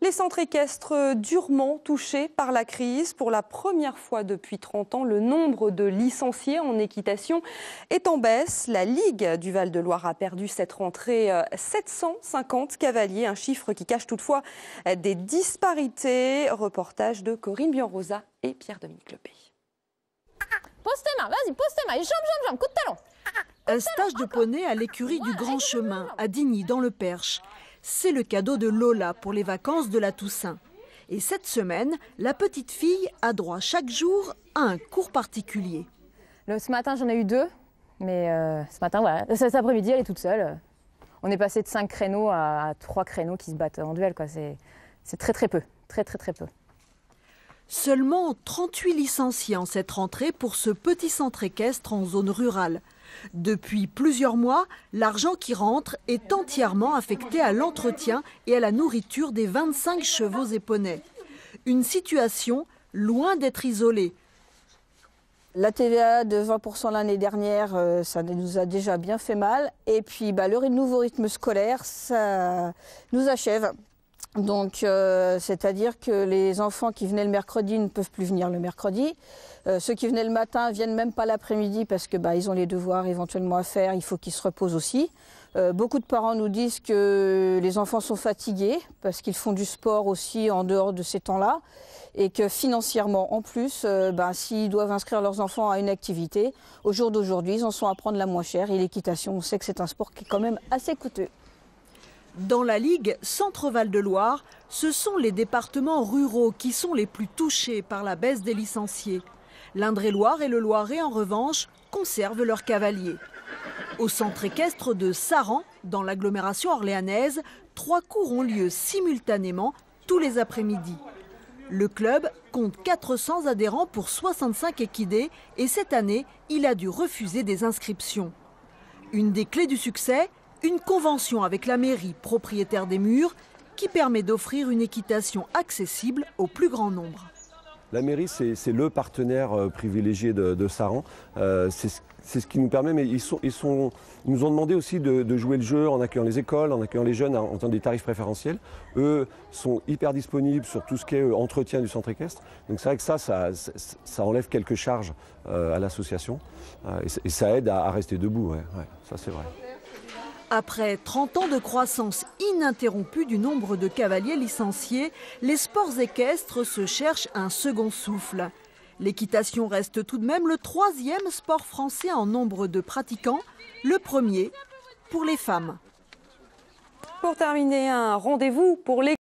Les centres équestres durement touchés par la crise. Pour la première fois depuis 30 ans, le nombre de licenciés en équitation est en baisse. La Ligue du Val-de-Loire a perdu cette rentrée 750 cavaliers, un chiffre qui cache toutefois des disparités. Reportage de Corinne Bianrosa et Pierre-Dominique Lepay. Pose tes mains, vas-y, pose tes mains, et jambe, coup de talon. Un stage de poney à l'écurie du Grand Chemin, à Digny, dans le Perche. C'est le cadeau de Lola pour les vacances de la Toussaint. Et cette semaine, la petite fille a droit chaque jour à un cours particulier. Ce matin, j'en ai eu 2, mais ce matin, voilà, cet après-midi, elle est toute seule. On est passé de 5 créneaux à 3 créneaux qui se battent en duel, quoi. C'est très peu, très peu. Seulement 38 licenciés en cette rentrée pour ce petit centre équestre en zone rurale. Depuis plusieurs mois, l'argent qui rentre est entièrement affecté à l'entretien et à la nourriture des 25 chevaux et poneys. Une situation loin d'être isolée. La TVA de 20% l'année dernière, ça nous a déjà bien fait mal. Et puis le nouveau rythme scolaire, ça nous achève. Donc, c'est-à-dire que les enfants qui venaient le mercredi ne peuvent plus venir le mercredi. Ceux qui venaient le matin viennent même pas l'après-midi parce que ils ont les devoirs éventuellement à faire. Il faut qu'ils se reposent aussi. Beaucoup de parents nous disent que les enfants sont fatigués parce qu'ils font du sport aussi en dehors de ces temps-là. Et que financièrement, en plus, s'ils doivent inscrire leurs enfants à une activité, au jour d'aujourd'hui, ils en sont à prendre la moins chère. Et l'équitation, on sait que c'est un sport qui est quand même assez coûteux. Dans la Ligue Centre-Val de Loire, ce sont les départements ruraux qui sont les plus touchés par la baisse des licenciés. L'Indre-et-Loire et le Loiret, en revanche, conservent leurs cavaliers. Au centre équestre de Saran, dans l'agglomération orléanaise, 3 cours ont lieu simultanément tous les après-midi. Le club compte 400 adhérents pour 65 équidés et cette année, il a dû refuser des inscriptions. Une des clés du succès, une convention avec la mairie propriétaire des murs qui permet d'offrir une équitation accessible au plus grand nombre. La mairie, c'est le partenaire privilégié de Saran. C'est ce qui nous permet, mais ils nous ont demandé aussi de jouer le jeu en accueillant les écoles, en accueillant les jeunes, en faisant des tarifs préférentiels. Eux sont hyper disponibles sur tout ce qui est entretien du centre équestre. Donc c'est vrai que ça enlève quelques charges à l'association et ça aide à rester debout, ouais, ça c'est vrai. Après 30 ans de croissance ininterrompue du nombre de cavaliers licenciés, les sports équestres se cherchent un second souffle. L'équitation reste tout de même le 3e sport français en nombre de pratiquants, le premier pour les femmes. Pour terminer, un rendez-vous pour les